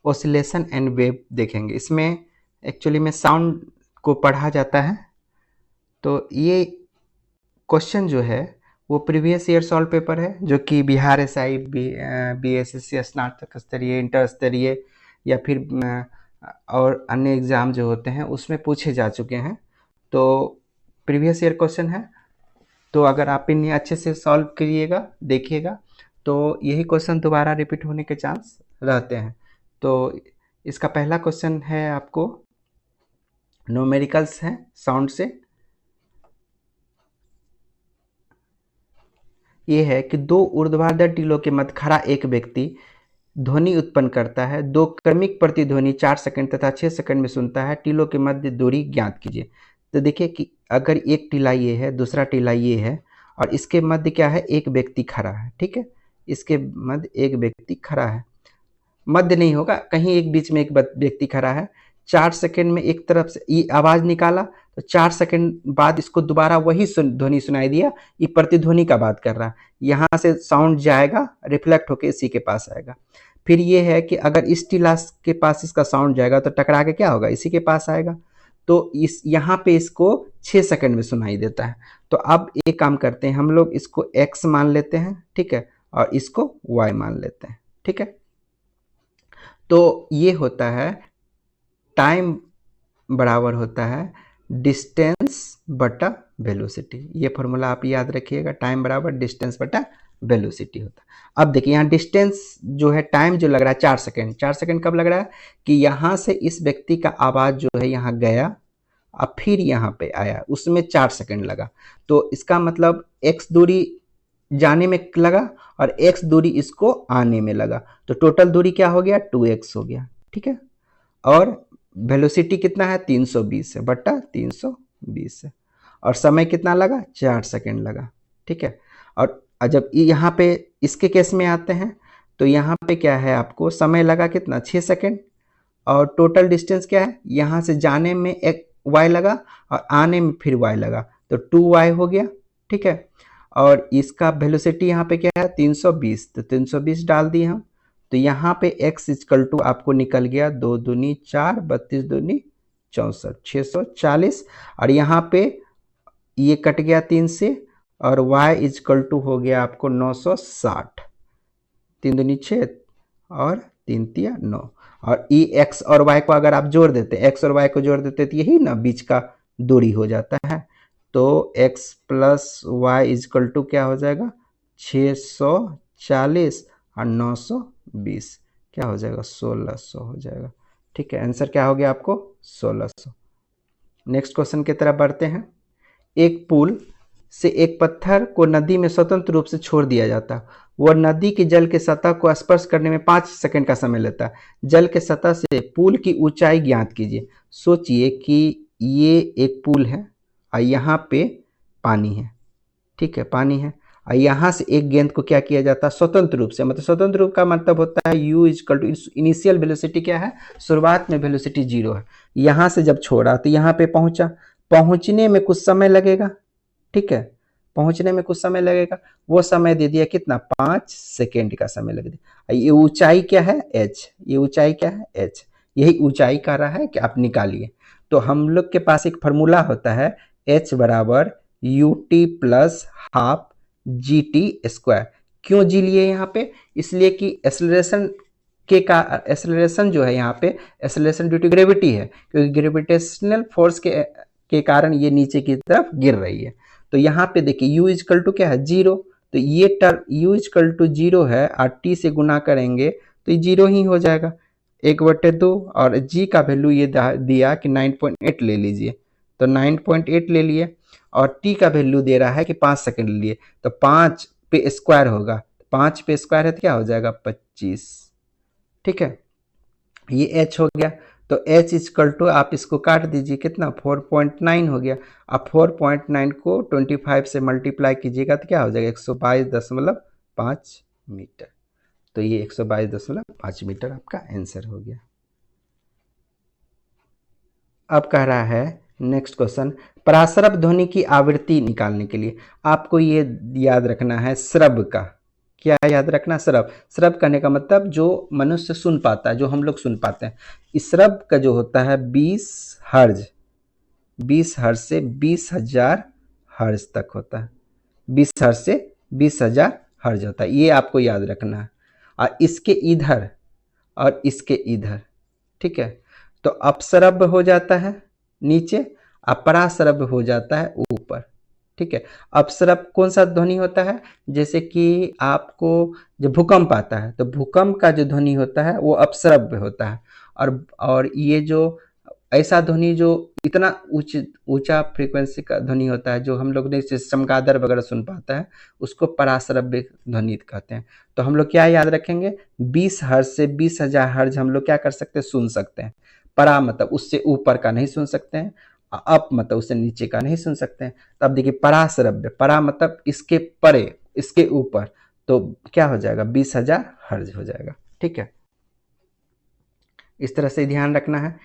Oscillation and wave देखेंगे। इसमें actually में साउंड को पढ़ा जाता है। तो ये क्वेश्चन जो है वो प्रीवियस ईयर सॉल्व पेपर है, जो कि बिहार एसआई, बीएसएससी स्नातक स्तरीय, इंटर स्तरीय या फिर और अन्य एग्ज़ाम जो होते हैं उसमें पूछे जा चुके हैं। तो प्रीवियस ईयर क्वेश्चन है, तो अगर आप इन्हें अच्छे से सॉल्व करिएगा, देखिएगा, तो यही क्वेश्चन दोबारा रिपीट होने के चांस रहते हैं। तो इसका पहला क्वेश्चन है आपको न्यूमेरिकल्स है साउंड से। ये है कि दो ऊर्ध्वाधर टीलों के मध्य खड़ा एक व्यक्ति ध्वनि उत्पन्न करता है। दो क्रमिक प्रतिध्वनि 4 सेकंड तथा 6 सेकंड में सुनता है। टीलों के मध्य दूरी ज्ञात कीजिए। तो देखिए कि अगर एक टीला ये है, दूसरा टीला ये है, और इसके मध्य क्या है, एक व्यक्ति खड़ा है। ठीक है, इसके मध्य एक व्यक्ति खड़ा है, मध्य नहीं होगा, कहीं एक बीच में एक व्यक्ति खड़ा है। 4 सेकंड में एक तरफ से ये आवाज निकाला, तो 4 सेकंड बाद इसको दोबारा वही ध्वनि सुनाई दिया। ये प्रतिध्वनि का बात कर रहा है। यहाँ से साउंड जाएगा, रिफ्लेक्ट होकर इसी के पास आएगा। फिर ये है कि अगर इस टीला के पास इसका साउंड जाएगा तो टकरा के क्या होगा, इसी के पास आएगा। तो इस यहाँ पे इसको 6 सेकंड में सुनाई देता है। तो अब एक काम करते हैं, हम लोग इसको x मान लेते हैं, ठीक है, और इसको y मान लेते हैं। ठीक है, तो ये होता है टाइम बराबर होता है डिस्टेंस बटा वेलोसिटी। ये फॉर्मूला आप याद रखिएगा, टाइम बराबर डिस्टेंस बटा वेलोसिटी होता है। अब देखिए यहाँ डिस्टेंस जो है, टाइम जो लग रहा है 4 सेकंड, 4 सेकंड कब लग रहा है कि यहाँ से इस व्यक्ति का आवाज जो है यहाँ गया, अब फिर यहाँ पे आया, उसमें 4 सेकंड लगा। तो इसका मतलब x दूरी जाने में लगा और x दूरी इसको आने में लगा, तो टोटल दूरी क्या हो गया, 2x हो गया। ठीक है, और वेलोसिटी कितना है, 320 है बटा 320 है, और समय कितना लगा, 4 सेकंड लगा। ठीक है, और जब यहाँ पे इसके केस में आते हैं तो यहाँ पे क्या है, आपको समय लगा कितना, 6 सेकंड, और टोटल डिस्टेंस क्या है, यहाँ से जाने में एक y लगा और आने में फिर y लगा, तो 2y हो गया। ठीक है, और इसका वेलोसिटी यहाँ पे क्या है, 320, तो 320 डाल दिए हम। तो यहाँ पे x इक्वल टू आपको निकल गया 2 दूनी 4, 32 दूनी 64, 640, और यहाँ पे ये कट गया 3 से, और y इक्वल टू हो गया आपको 960, 3 दूनी 6 और 3 तिया 9, और ई x और y को अगर आप जोड़ देते, x और y को जोड़ देते तो यही ना बीच का दूरी हो जाता है। तो x plus y is equal to क्या हो जाएगा, 640 और 920 क्या हो जाएगा, 1600 हो जाएगा। ठीक है, आंसर क्या हो गया आपको, 1600। नेक्स्ट क्वेश्चन की तरफ बढ़ते हैं। एक पुल से एक पत्थर को नदी में स्वतंत्र रूप से छोड़ दिया जाता है। वह नदी की जल के सतह को स्पर्श करने में 5 सेकंड का समय लेता है। जल के सतह से पुल की ऊंचाई ज्ञात कीजिए। सोचिए कि ये एक पुल है और यहाँ पे पानी है। ठीक है, पानी है, और यहाँ से एक गेंद को क्या किया जाता है, स्वतंत्र रूप से, मतलब स्वतंत्र रूप का मतलब होता है u equal to initial velocity क्या है, शुरुआत में वेलोसिटी 0 है। यहाँ से जब छोड़ा तो यहाँ पे पहुंचा, पहुंचने में कुछ समय लगेगा। ठीक है, पहुंचने में कुछ समय लगेगा, वो समय दे दिया कितना, 5 सेकेंड का समय लग दिया। ये ऊंचाई क्या है, h, ये ऊंचाई क्या है, h, यही ऊंचाई कह रहा है कि आप निकालिए। तो हम लोग के पास एक फॉर्मूला होता है h बराबर ut plus half G T square. क्यों जी लिए यहाँ पे, इसलिए कि एक्सेलरेशन के का एक्सेलरेशन जो है यहाँ पे एक्सेलरेशन ड्यू टू ग्रेविटी है, क्योंकि ग्रेविटेशनल फोर्स के कारण ये नीचे की तरफ गिर रही है। तो यहाँ पे देखिए u इजकल टू क्या है, 0, तो ये टर्म u इजकल टू 0 है और t से गुना करेंगे तो ये 0 ही हो जाएगा, 1/2, और g का वैल्यू ये दिया कि 9.8 ले लीजिए, तो 9.8 ले लिए, और t का वैल्यू दे रहा है कि 5 सेकंड ले लिए, तो 5 पे स्क्वायर होगा, 5 पे स्क्वायर है तो क्या हो जाएगा, 25। ठीक है, ये h हो गया, तो h इक्वल टू आप इसको काट दीजिए, कितना, 4.9 हो गया। आप 4.9 को 25 से मल्टीप्लाई कीजिएगा तो क्या हो जाएगा, 122.5 मीटर। तो ये 122.5 मीटर आपका आंसर हो गया। अब कह रहा है नेक्स्ट क्वेश्चन, पराश्रव ध्वनि की आवृत्ति निकालने के लिए आपको ये याद रखना है श्रव का, क्या याद रखना? श्रव। श्रव करने का मतलब जो मनुष्य सुन पाता है, जो हम लोग सुन पाते हैं। इस श्रव का जो होता है 20 हर्ज, 20 हर्ज से 20,000 हर्ज तक होता है। 20 हर्ज से 20,000 हर्ज होता है, ये आपको याद रखना है। और इसके इधर और इसके इधर, ठीक है, तो अपश्रव्य हो जाता है नीचे, अपराश्रव्य हो जाता है ऊपर, ठीक है। अपश्रव्य कौन सा ध्वनि होता है? जैसे कि आपको जब भूकंप आता है तो भूकंप का जो ध्वनि होता है वो अपश्रव्य होता है। और ये जो ऐसा ध्वनि जो इतना ऊंचा फ्रीक्वेंसी का ध्वनि होता है, जो हम लोग ने चमगादड़ वगैरह सुन पाता है, उसको पराश्रव्य ध्वनि कहते हैं। तो हम लोग क्या याद रखेंगे? 20 हर्ज से 20,000 हर्ज हम लोग क्या कर सकते हैं? सुन सकते हैं। परा मतलब उससे ऊपर का नहीं सुन सकते हैं, अप मतलब उससे नीचे का नहीं सुन सकते हैं। तब देखिए पराश्रव्य, परा मतलब इसके परे, इसके ऊपर, तो क्या हो जाएगा? 20,000 हर्ज हो जाएगा, ठीक है। इस तरह से ध्यान रखना है।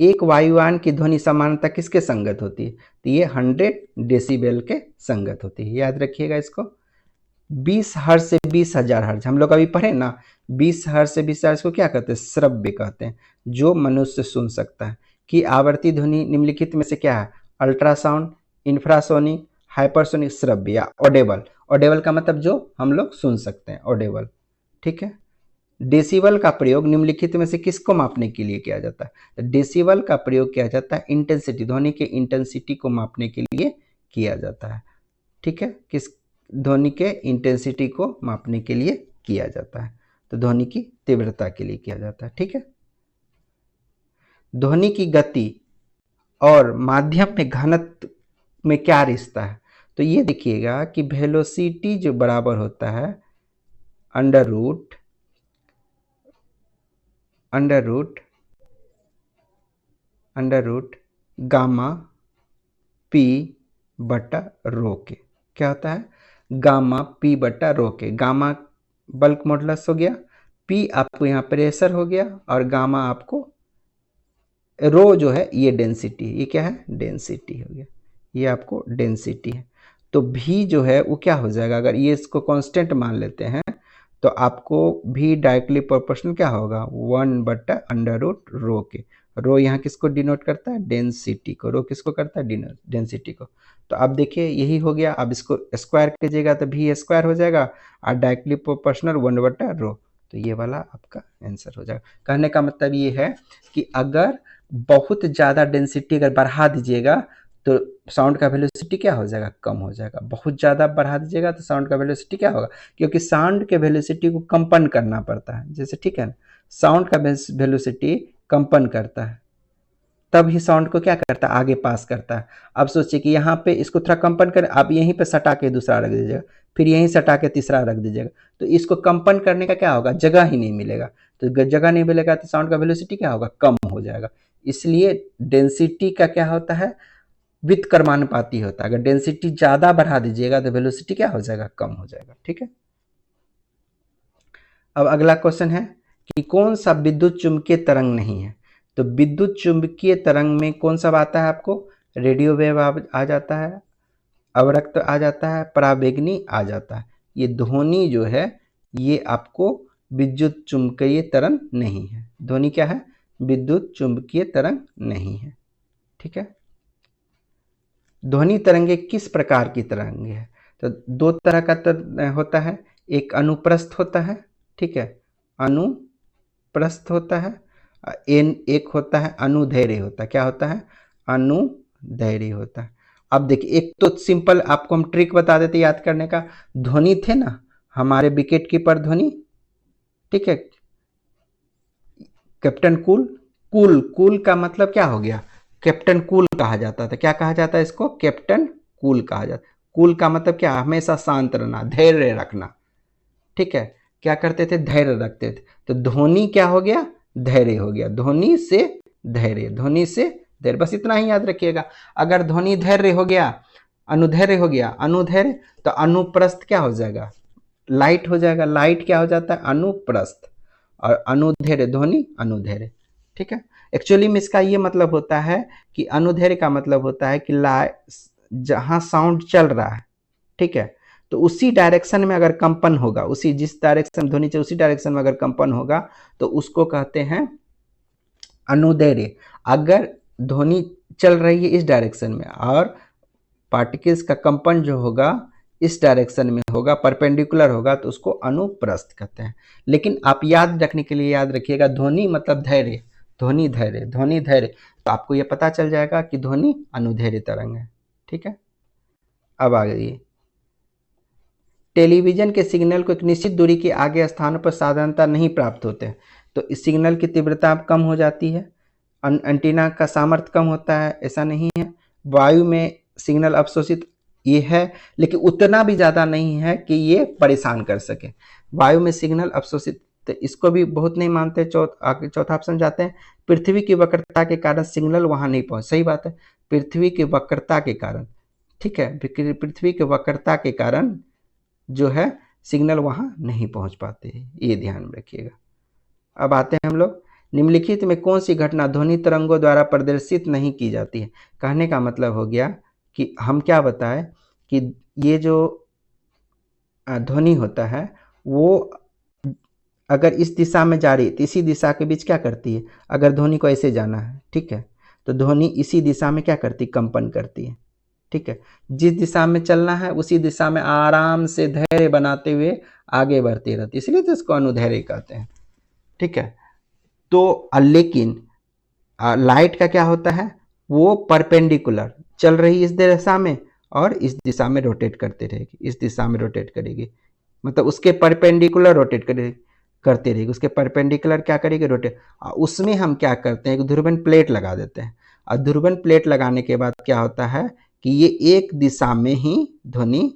एक वायुयान की ध्वनि सामान्यतः किसके संगत होती है? तो ये 100 डेसिबल के संगत होती है, याद रखिएगा इसको। 20 हर्ज से 20,000 हर्ज हम लोग अभी पढ़े ना, 20 हर्ज से 20 हर्ज को क्या कहते हैं? श्रव्य कहते हैं, जो मनुष्य सुन सकता है। कि आवर्ती ध्वनि निम्नलिखित में से क्या है? अल्ट्रासाउंड, इंफ्रासोनिक, हाइपरसोनिक, श्रव्य या ऑडेबल। ऑडेबल का मतलब जो हम लोग सुन सकते हैं, ऑडेबल, ठीक है। डेसिबल का प्रयोग निम्नलिखित में से किसको मापने के लिए किया जाता है? डेसिबल का प्रयोग किया जाता है इंटेंसिटी, ध्वनि के इंटेंसिटी को मापने के लिए किया जाता है, ठीक है। किस ध्वनि के इंटेंसिटी को मापने के लिए किया जाता है, तो ध्वनि की तीव्रता के लिए किया जाता है, ठीक है। ध्वनि की गति और माध्यम में घनत्व में क्या रिश्ता है? तो ये देखिएगा कि वेलोसिटी जो बराबर होता है अंडर रूट गामा पी बटा रो के। क्या होता है? गामा पी बटा रो के। गामा बल्क मॉडुलस हो गया, पी आपको यहाँ प्रेशर हो गया, और गामा आपको, रो जो है ये डेंसिटी, ये क्या है? डेंसिटी हो गया, ये आपको डेंसिटी है। तो भी जो है वो क्या हो जाएगा? अगर ये इसको कांस्टेंट मान लेते हैं तो आपको भी डायरेक्टली प्रोपोर्शनल क्या होगा? 1 बटा अंडर रूट रो के। रो यहाँ किसको डिनोट करता है? डेंसिटी को। रो किसको करता है? डेंसिटी को। तो अब देखिए यही हो गया। अब इसको स्क्वायर कीजिएगा तो भी स्क्वायर हो जाएगा, और डायरेक्टली प्रोपोर्शनल 1 बटा रो। तो ये वाला आपका आंसर हो जाएगा। कहने का मतलब ये है कि अगर बहुत ज़्यादा डेंसिटी अगर बढ़ा दीजिएगा तो साउंड का वेलोसिटी क्या हो जाएगा? कम हो जाएगा। बहुत ज़्यादा बढ़ा दीजिएगा तो साउंड का वेलोसिटी क्या होगा? क्योंकि साउंड के वेलोसिटी को कंपन करना पड़ता है, जैसे, ठीक है ना, साउंड का वेलोसिटी कंपन करता है, तब ही साउंड को क्या करता है? आगे पास करता है। अब सोचिए कि यहाँ पे इसको थोड़ा कंपन करें, आप यहीं पे सटा के दूसरा रख दीजिएगा, फिर यहीं सटा के तीसरा रख दीजिएगा, तो इसको कंपन करने का क्या होगा? जगह ही नहीं मिलेगा। तो जगह नहीं मिलेगा तो साउंड का वेलोसिटी क्या होगा? कम हो जाएगा। इसलिए डेंसिटी का क्या होता है? व्युत्क्रमानुपाती होता है। अगर डेंसिटी ज़्यादा बढ़ा दीजिएगा तो वेलोसिटी क्या हो जाएगा? कम हो जाएगा, ठीक है। अब अगला क्वेश्चन है कि कौन सा विद्युत चुंबकीय तरंग नहीं है? तो विद्युत चुंबकीय तरंग में कौन सा आता है आपको? रेडियो वेव आ जाता है, अवरक्त आ जाता है, पराबैंगनी आ जाता है। ये ध्वनि जो है ये आपको विद्युत चुंबकीय तरंग नहीं है। ध्वनि क्या है? विद्युत चुंबकीय तरंग नहीं है, ठीक है। ध्वनि तरंगे किस प्रकार की तरंगे है? तो दो तरह का होता है। एक अनुप्रस्थ होता है, ठीक है, अनुप्रस्थ होता है। एक होता है अनुदैर्घ्य होता है। क्या होता है? अनुदैर्घ्य होता है। अब देखिए, एक तो सिंपल आपको हम ट्रिक बता देते याद करने का। ध्वनि थे ना हमारे विकेट कीपर ध्वनि, ठीक है, कैप्टन कूल। कूल, कूल का मतलब क्या हो गया? कैप्टन कूल कहा जाता था। क्या कहा जाता है इसको? कैप्टन कूल कहा जाता। कूल का मतलब क्या? हमेशा शांत रहना, धैर्य रखना, ठीक है। क्या करते थे? धैर्य रखते थे। तो ध्वनि क्या हो गया? धैर्य हो गया। ध्वनि से धैर्य, ध्वनि से धैर्य, बस इतना ही याद रखिएगा। अगर ध्वनि धैर्य हो गया, अनुधैर्य हो गया, अनुधैर्य, तो अनुप्रस्थ क्या हो जाएगा? लाइट हो जाएगा। लाइट क्या हो जाता है? अनुप्रस्थ। और अनुधैर्य ध्वनि अनुधैर्य, ठीक है। एक्चुअली में इसका ये मतलब होता है कि अनुधैर्य का मतलब होता है कि जहां साउंड चल रहा है, ठीक है, तो उसी डायरेक्शन में अगर कंपन होगा, उसी जिस डायरेक्शन ध्वनि चल उसी डायरेक्शन में अगर कंपन होगा तो उसको कहते हैं अनुदैर्य। अगर ध्वनि चल रही है इस डायरेक्शन में और पार्टिकल्स का कंपन जो होगा इस डायरेक्शन में होगा, परपेंडिकुलर होगा, तो उसको अनुप्रस्थ कहते हैं। लेकिन आप याद रखने के लिए याद रखिएगा, ध्वनि मतलब धैर्य, ध्वनि धैर्य, ध्वनि धैर्य, तो आपको यह पता चल जाएगा कि ध्वनि अनुधैर्य तरंग है। ठीक है, अब आ गई, टेलीविजन के सिग्नल को एक निश्चित दूरी के आगे स्थानों पर साधारणतः नहीं प्राप्त होते हैं, तो इस सिग्नल की तीव्रता कम हो जाती है, एंटीना का सामर्थ्य कम होता है, ऐसा नहीं है। वायु में सिग्नल अवशोषित ये है, लेकिन उतना भी ज़्यादा नहीं है कि ये परेशान कर सके। वायु में सिग्नल अवशोषित, तो इसको भी बहुत नहीं मानते। चौथा ऑप्शन जाते हैं, पृथ्वी की वक्रता के कारण सिग्नल वहाँ नहीं पहुँच। सही बात है, पृथ्वी की वक्रता के कारण, ठीक है, पृथ्वी की वक्रता के कारण जो है सिग्नल वहां नहीं पहुंच पाते हैं, ये ध्यान में रखिएगा। अब आते हैं हम लोग, निम्नलिखित में कौन सी घटना ध्वनि तरंगों द्वारा प्रदर्शित नहीं की जाती है। कहने का मतलब हो गया कि हम क्या बताएं कि ये जो ध्वनि होता है वो अगर इस दिशा में जा रही है तो इसी दिशा के बीच क्या करती है, अगर ध्वनि को ऐसे जाना है, ठीक है, तो ध्वनि इसी दिशा में क्या करती, कंपन करती है। ठीक है, जिस दिशा में चलना है उसी दिशा में आराम से धैर्य बनाते हुए आगे बढ़ती रहती है, इसलिए तो इसको अनुधैर्य कहते हैं। ठीक है, तो लेकिन लाइट का क्या होता है, वो परपेंडिकुलर चल रही इस दिशा में और इस दिशा में रोटेट करते रहेगी, इस दिशा में रोटेट करेगी, मतलब उसके परपेंडिकुलर रोटेट करेगी, करते रहेगी, उसके परपेंडिकुलर क्या करेगी, रोटेट। उसमें हम क्या करते हैं, एक ध्रुवन प्लेट लगा देते हैं, और ध्रुवन प्लेट लगाने के बाद क्या होता है कि ये एक दिशा में ही ध्वनि,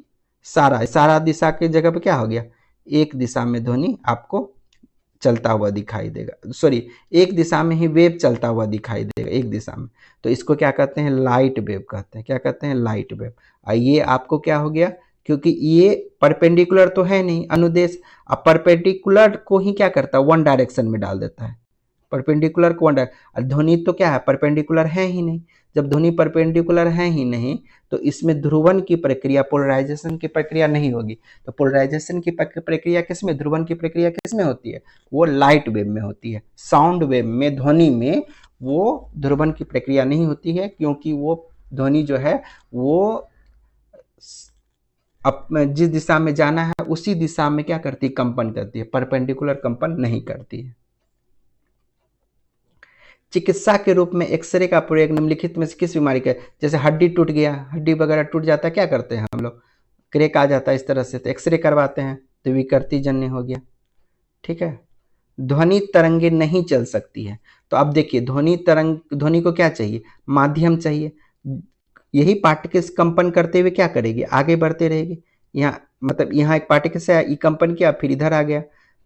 सारा दिशा की जगह पे क्या हो गया, एक दिशा में ध्वनि आपको चलता हुआ दिखाई देगा, सॉरी एक दिशा में ही वेव चलता हुआ दिखाई देगा, एक दिशा में, तो इसको क्या कहते हैं, लाइट वेव कहते हैं। क्या कहते हैं, लाइट वेव। ये आपको क्या हो गया, क्योंकि ये परपेंडिकुलर तो है नहीं, अनुदेश, अब परपेंडिकुलर को ही क्या करता है, वन डायरेक्शन में डाल देता है, परपेंडिकुलर को वन डायरेक्शन। ध्वनि तो क्या है, परपेंडिकुलर है ही नहीं, जब ध्वनि परपेंडिकुलर है ही नहीं तो इसमें ध्रुवन की प्रक्रिया, पोलराइजेशन की प्रक्रिया नहीं होगी। तो पोलराइजेशन की प्रक्रिया किसमें, ध्रुवन की प्रक्रिया किसमें होती है, वो लाइट वेव में होती है। साउंड वेव में, ध्वनि में वो ध्रुवन की प्रक्रिया नहीं होती है, क्योंकि वो ध्वनि जो है वो जिस दिशा में जाना है उसी दिशा में क्या करती है, कंपन करती है, परपेंडिकुलर कंपन नहीं करती है। चिकित्सा के रूप में एक्सरे का प्रयोग निम्नलिखित में से किस बीमारी का, जैसे हड्डी टूट गया, हड्डी वगैरह टूट जाता है, क्या करते हैं हम लोग, क्रैक आ जाता है इस तरह से, तो एक्सरे करवाते हैं, तो विकृति जन्य हो गया। ठीक है, ध्वनि तरंगे नहीं चल सकती है, तो अब देखिए ध्वनि को क्या चाहिए, माध्यम चाहिए। यही पार्टिकल्स कंपन करते हुए क्या करेगी, आगे बढ़ते रहेगी। यहाँ मतलब यहाँ एक पार्टिकल से ई कंपन किया, फिर इधर आ गया,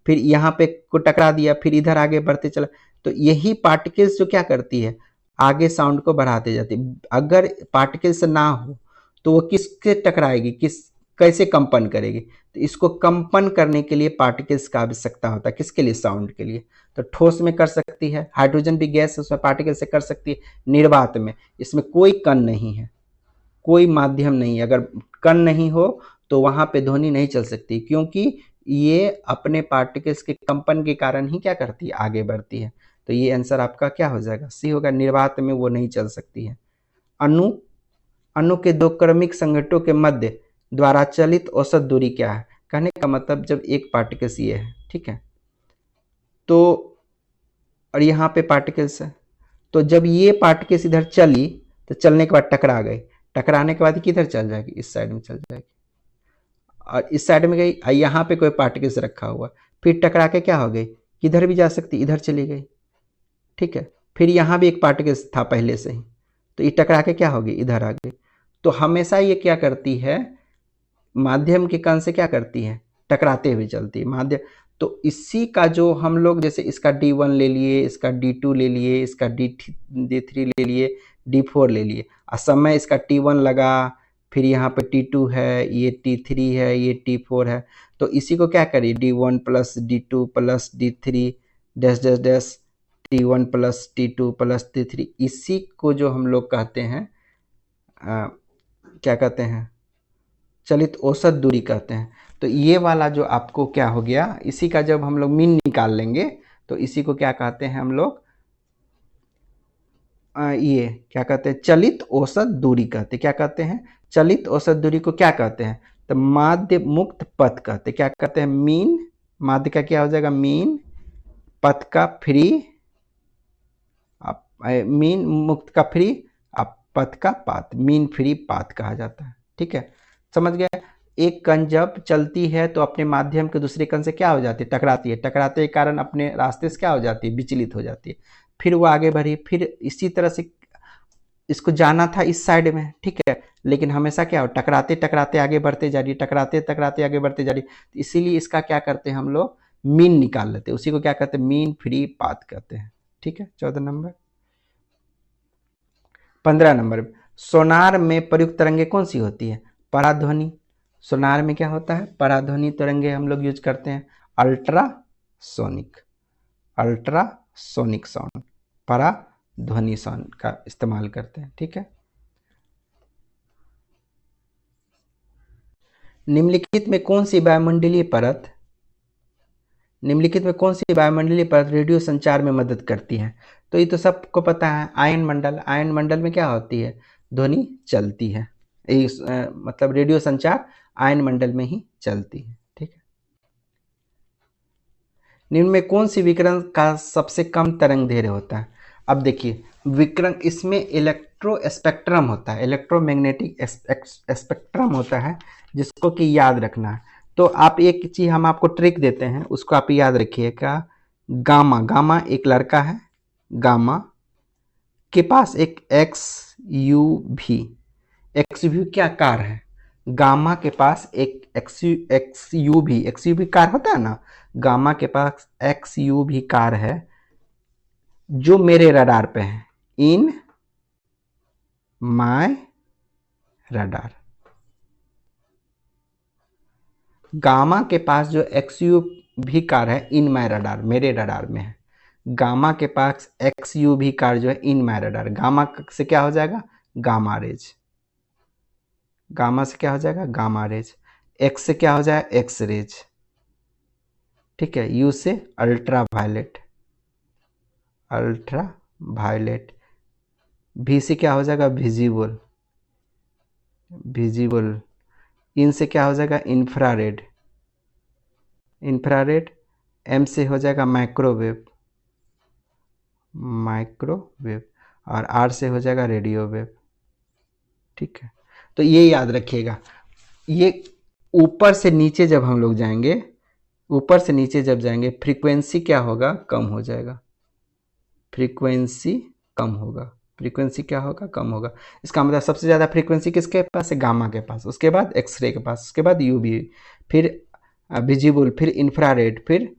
फिर यहाँ पे को टकरा दिया, फिर इधर आगे बढ़ते चला, तो यही पार्टिकल्स जो क्या करती है, आगे साउंड को बढ़ाते जाती है। अगर पार्टिकल्स ना हो तो वो किसके टकराएगी, कैसे कंपन करेगी, तो इसको कंपन करने के लिए पार्टिकल्स का आवश्यकता होता है, किसके लिए, साउंड के लिए। तो ठोस में कर सकती है, हाइड्रोजन भी गैस उसमें पार्टिकल से कर सकती है, निर्वात में इसमें कोई कण नहीं है, कोई माध्यम नहीं है, अगर कण नहीं हो तो वहां पे ध्वनि नहीं चल सकती, क्योंकि ये अपने पार्टिकल्स के कंपन के कारण ही क्या करती है, आगे बढ़ती है। तो ये आंसर आपका क्या हो जाएगा, सी होगा, निर्वात में वो नहीं चल सकती है। अणु के दो क्रमिक संघटनों के मध्य द्वारा चलित औसत दूरी क्या है। कहने का मतलब जब एक पार्टिकल्स ये है, ठीक है, तो और यहाँ पे पार्टिकल्स है, तो जब ये पार्टिकल्स इधर चली तो चलने के बाद टकरा गई, टकराने के बाद किधर चल जाएगी, इस साइड में चल जाएगी, और इस साइड में गई, यहाँ पे कोई पार्टिकल्स रखा हुआ, फिर टकरा के क्या हो गई, किधर भी जा सकती, इधर चली गई। ठीक है, फिर यहाँ भी एक पार्टिकल्स था पहले से ही, तो ये टकरा के क्या होगी, इधर आ गई। तो हमेशा ये क्या करती है, माध्यम के कण से क्या करती है, टकराते हुए चलती है माध्यम। तो इसी का जो हम लोग, जैसे इसका D1 ले लिए, इसका D2 ले लिए, इसका D3 ले लिए, D4 ले लिए, और समय इसका T1 लगा, फिर यहाँ पे T2 है, ये T3 है, ये T4 है, तो इसी को क्या करिए, D1 plus D2 plus D3 dash dash dash T1 plus T2 plus T3, इसी को जो हम लोग कहते हैं क्या कहते हैं, चलित औसत दूरी कहते हैं। तो ये वाला जो आपको क्या हो गया, इसी का जब हम लोग मीन निकाल लेंगे तो इसी को क्या कहते हैं हम लोग, ये क्या कहते हैं, चलित औसत दूरी कहते हैं। क्या कहते हैं, चलित औसत दूरी को क्या कहते हैं, तो माध्य मुक्त पथ कहते हैं। क्या कहते हैं, मीन, माध्य का क्या हो जाएगा मीन, पथ का फ्री, मीन मुक्त का फ्री, पथ का पाथ, मीन फ्री पाथ कहा जाता है। ठीक है, समझ गए। एक कण जब चलती है तो अपने माध्यम के दूसरे कण से क्या हो जाती है, टकराती है, टकराते के कारण अपने रास्ते से क्या हो जाती है, विचलित हो जाती है। फिर वो आगे बढ़ी, फिर इसी तरह से इसको जाना था इस साइड में, ठीक है, लेकिन हमेशा क्या हो, टकराते टकराते आगे बढ़ते जा रही है, टकराते टकराते आगे बढ़ते जा रही है। इसीलिए इसका क्या करते हैं हम लोग, मीन निकाल लेते हैं, उसी को क्या कहते हैं, मीन फ्री पाथ कहते हैं। ठीक है, 14 नंबर। 15 नंबर, सोनार में प्रयुक्त तरंगे कौन सी होती है, पराध्वनि। सोनार में क्या होता है, पराध्वनि तरंगे हम लोग यूज करते हैं, अल्ट्रासोनिक, अल्ट्रासोनिक साउंड, पराध्वनि साउंड का इस्तेमाल करते हैं। ठीक है, निम्नलिखित में कौन सी वायुमंडलीय परत, निम्नलिखित में कौन सी वायुमंडलीय परत रेडियो संचार में मदद करती है, तो ये तो सबको पता है, आयन मंडल। आयन मंडल में क्या होती है, ध्वनि चलती है, मतलब रेडियो संचार आयन मंडल में ही चलती है। ठीक है, निम्न में कौन सी विकिरण का सबसे कम तरंग दैर्घ्य होता है। अब देखिए, विकिरण, इसमें इलेक्ट्रो स्पेक्ट्रम होता है, इलेक्ट्रोमैग्नेटिक स्पेक्ट्रम होता है, जिसको कि याद रखना है। तो आप एक चीज हम आपको ट्रिक देते हैं, उसको आप याद रखिएगा। गामा, गामा एक लड़का है, गामा के पास एक एक्स यू भी क्या कार है, गामा के पास एक एक्स यू भी कार होता है ना, गामा के पास एक्स यू भी कार है जो मेरे रडार पे है, इन माय रडार। गामा के पास जो एक्स यू भी कार है, इन माय रडार, मेरे रडार में है। गामा के पास एक्स यू भी कार जो है, इन माय रडार, गामा से क्या हो जाएगा, गामा रेज, गामा से क्या हो जाएगा, गामा रेज। एक्स से क्या हो जाएगा, एक्स रेज। ठीक है, यू से अल्ट्रा वायलेट, अल्ट्रा वायलेट। भी से क्या हो जाएगा, विजिबल, विजिबल। इन से क्या हो जाएगा, इंफ्रारेड, इंफ्रारेड। एम से हो जाएगा माइक्रोवेव, माइक्रोवेव। और आर से हो जाएगा रेडियो वेव। ठीक है, तो ये याद रखिएगा। ये ऊपर से नीचे जब हम लोग जाएंगे, ऊपर से नीचे जब जाएंगे, फ्रीक्वेंसी क्या होगा, कम हो जाएगा, फ्रीक्वेंसी कम होगा, फ्रीक्वेंसी क्या होगा, कम होगा। इसका मतलब सबसे ज़्यादा फ्रीक्वेंसी किसके पास है, गामा के पास, उसके बाद एक्सरे के पास, उसके बाद यूवी, फिर विजिबल, फिर इंफ्रारेड, फिर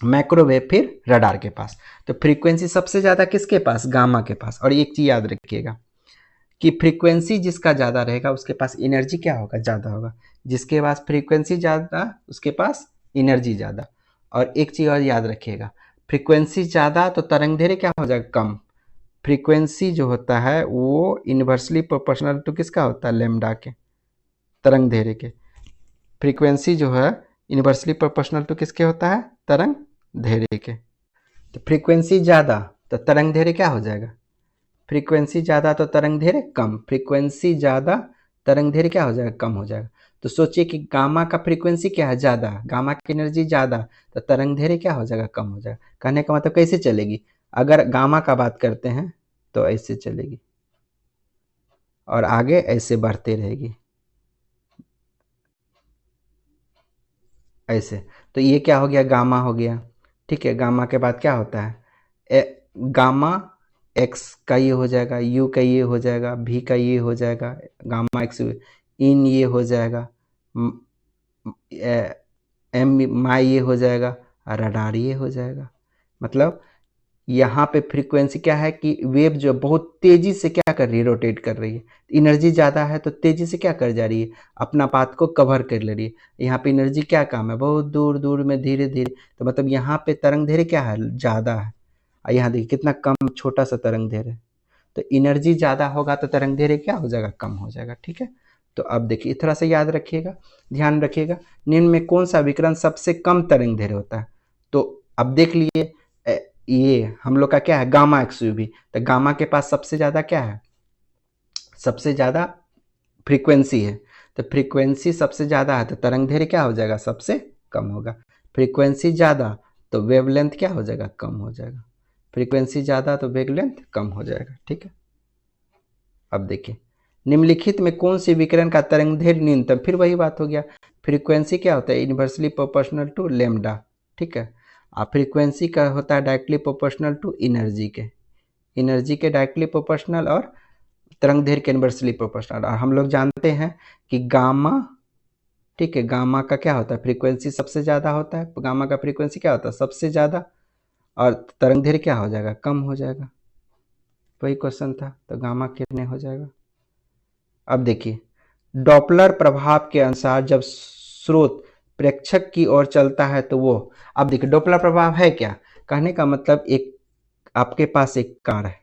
माइक्रोवेव, फिर रडार के पास। तो फ्रीक्वेंसी सबसे ज़्यादा किसके पास, गामा के पास। और एक चीज़ याद रखिएगा कि फ्रीक्वेंसी जिसका ज़्यादा रहेगा उसके पास एनर्जी क्या होगा, ज़्यादा होगा। जिसके पास फ्रीक्वेंसी ज़्यादा उसके पास एनर्जी ज़्यादा। और एक चीज़ और याद रखिएगा, फ्रीक्वेंसी ज़्यादा तो तरंग दैर्घ्य क्या हो जाएगा, कम। फ्रीक्वेंसी जो होता है वो इन्वर्सली प्रोपोर्शनल टू किसका होता है, लैम्डा के, तरंग दैर्घ्य के। फ्रीक्वेंसी जो है इन्वर्सली प्रोपोर्शनल टू किसके होता है, तरंग दैर्घ्य के। तो फ्रीक्वेंसी ज़्यादा तो तरंग दैर्घ्य क्या हो जाएगा, फ्रीक्वेंसी ज़्यादा तो तरंग दैर्घ्य कम, फ्रीक्वेंसी ज़्यादा तरंग दैर्घ्य क्या हो जाएगा, कम हो जाएगा। तो सोचिए कि गामा का फ्रीक्वेंसी क्या है, ज़्यादा, गामा की एनर्जी ज़्यादा, तो तरंग दैर्घ्य क्या हो जाएगा, कम हो जाएगा। कहने का मतलब कैसे चलेगी, अगर गामा का बात करते हैं तो ऐसे चलेगी और आगे ऐसे बढ़ते रहेगी, ऐसे। तो ये क्या हो गया, गामा हो गया। ठीक है, गामा के बाद क्या होता है, गामा एक्स का ये हो जाएगा, यू का ये हो जाएगा, भी का ये हो जाएगा, गामा एक्स, इन ये हो जाएगा, एम माई ये हो जाएगा, रडार ये हो जाएगा। मतलब यहाँ पे फ्रीक्वेंसी क्या है कि वेव जो बहुत तेजी से क्या कर रही है, रोटेट कर रही है। एनर्जी ज़्यादा है तो तेजी से क्या कर जा रही है, अपना पाथ को कवर कर ले रही है। यहाँ पे एनर्जी क्या काम है, बहुत दूर दूर में धीरे धीरे, तो मतलब यहाँ पे तरंग दैर्घ्य क्या है, ज़्यादा है। और यहाँ देखिए कितना कम, छोटा सा तरंग दैर्घ्य है। तो एनर्जी ज़्यादा होगा तो तरंग दैर्घ्य क्या हो जाएगा, कम हो जाएगा। ठीक है, तो अब देखिए थोड़ा सा याद रखिएगा, ध्यान रखिएगा, निम्न में कौन सा विकिरण सबसे कम तरंगदैर्घ्य होता है। तो अब देख लिए ये हम लोग का क्या है, गामा एक्सयूवी। तो गामा के पास सबसे ज़्यादा क्या है, सबसे ज़्यादा फ्रीक्वेंसी है। तो फ्रीक्वेंसी सबसे ज़्यादा है तो तरंगदैर्घ्य क्या हो जाएगा, सबसे कम होगा। फ्रीक्वेंसी ज़्यादा तो वेवलेंथ क्या हो जाएगा, कम हो जाएगा। फ्रीक्वेंसी ज़्यादा तो वेवलेंथ कम हो जाएगा। ठीक है, अब देखिए निम्नलिखित में कौन सी विकिरण का तरंगदैर्घ्य न्यूनतम, फिर वही बात हो गया। फ्रीक्वेंसी क्या होता है, इन्वर्सली प्रोपोर्शनल टू लेमडा। ठीक है, फ्रीक्वेंसी का होता है डायरेक्टली प्रोपोर्शनल टू एनर्जी के, एनर्जी के डायरेक्टली प्रोपोर्शनल और तरंगदैर्घ्य के इन्वर्सली प्रोपोर्शनल। और हम लोग जानते हैं कि गामा, ठीक है, गामा का क्या होता है, फ्रीक्वेंसी सबसे ज़्यादा होता है। गामा का फ्रीक्वेंसी क्या होता है, सबसे ज़्यादा, और तरंगदैर्घ्य क्या हो जाएगा, कम हो जाएगा। वही क्वेश्चन था, तो गामा कितने हो जाएगा। अब देखिए डॉपलर प्रभाव के अनुसार जब स्रोत प्रेक्षक की ओर चलता है तो वो, अब देखिए डॉपलर प्रभाव है क्या, कहने का मतलब एक आपके पास एक कार है,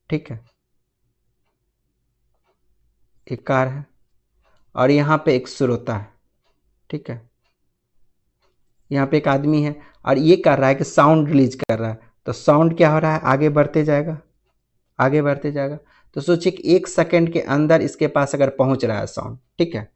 ठीक है, एक कार है और यहाँ पे एक श्रोता है, ठीक है, यहाँ पे एक आदमी है और ये कर रहा है कि साउंड रिलीज कर रहा है। तो साउंड क्या हो रहा है, आगे बढ़ते जाएगा, आगे बढ़ते जाएगा। तो सोचिए कि 1 सेकंड के अंदर इसके पास अगर पहुंच रहा है साउंड, ठीक है,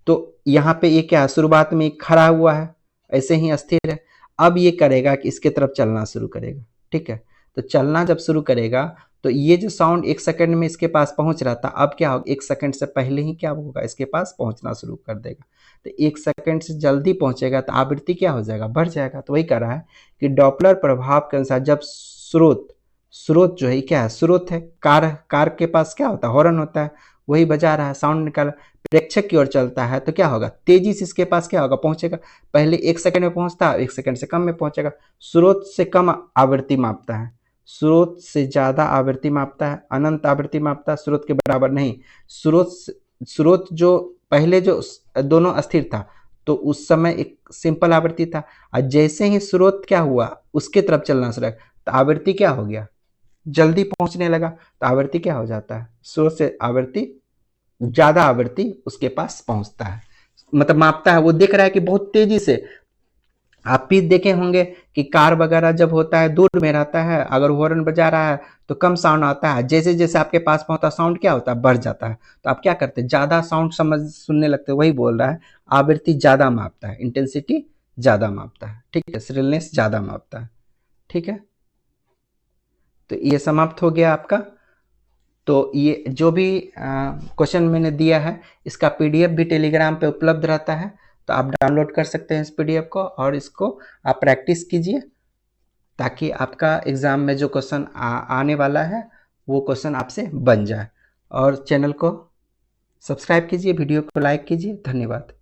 तो यहाँ पे ये क्या है, शुरुआत में खड़ा हुआ है, ऐसे ही अस्थिर है। अब ये करेगा कि इसके तरफ चलना शुरू करेगा, ठीक है। तो चलना जब शुरू करेगा तो ये जो साउंड 1 सेकंड में इसके पास पहुंच रहा था, अब क्या होगा, 1 सेकंड से पहले ही क्या होगा, इसके पास पहुंचना शुरू कर देगा। तो 1 सेकंड से जल्दी पहुंचेगा तो आवृत्ति क्या हो जाएगा, बढ़ जाएगा। तो वही कह रहा है कि डॉपलर प्रभाव के अनुसार जब स्रोत, स्रोत जो है क्या है, स्रोत है, कार के पास क्या होता है, हॉर्न होता है, वही बजा रहा है, साउंड निकाल, प्रेक्षक की ओर चलता है तो क्या होगा, तेजी से इसके पास क्या होगा, पहुंचेगा। पहले 1 सेकंड में पहुंचता है, 1 सेकंड से कम में पहुंचेगा। स्रोत से कम आवृत्ति मापता है, स्रोत से ज्यादा आवृत्ति मापता है, अनंत आवृत्ति मापता है, स्रोत के बराबर नहीं। स्रोत जो पहले जो दोनों अस्थिर था तो उस समय एक सिंपल आवृत्ति था, और जैसे ही स्रोत क्या हुआ उसके तरफ चलना शुरू तो आवृत्ति क्या हो गया, जल्दी पहुंचने लगा। तो आवृत्ति क्या हो जाता है, स्रोत से आवृत्ति ज्यादा आवृत्ति उसके पास पहुंचता है, मतलब मापता है। वो देख रहा है कि बहुत तेजी से, आप भी देखे होंगे कि कार वगैरह जब होता है दूर में रहता है, अगर हॉर्न बजा रहा है तो कम साउंड आता है, जैसे जैसे आपके पास पहुंचता साउंड क्या होता है, बढ़ जाता है। तो आप क्या करते हैं, ज्यादा साउंड समझ सुनने लगते हैं। वही बोल रहा है, आवृत्ति ज्यादा मापता है, इंटेंसिटी ज्यादा मापता है, ठीक है, श्रिलनेस ज्यादा मापता है। ठीक है, तो ये समाप्त हो गया आपका। तो ये जो भी क्वेश्चन मैंने दिया है इसका पीडीएफ भी टेलीग्राम पे उपलब्ध रहता है, तो आप डाउनलोड कर सकते हैं इस पीडीएफ को, और इसको आप प्रैक्टिस कीजिए ताकि आपका एग्ज़ाम में जो क्वेश्चन आने वाला है वो क्वेश्चन आपसे बन जाए। और चैनल को सब्सक्राइब कीजिए, वीडियो को लाइक कीजिए। धन्यवाद।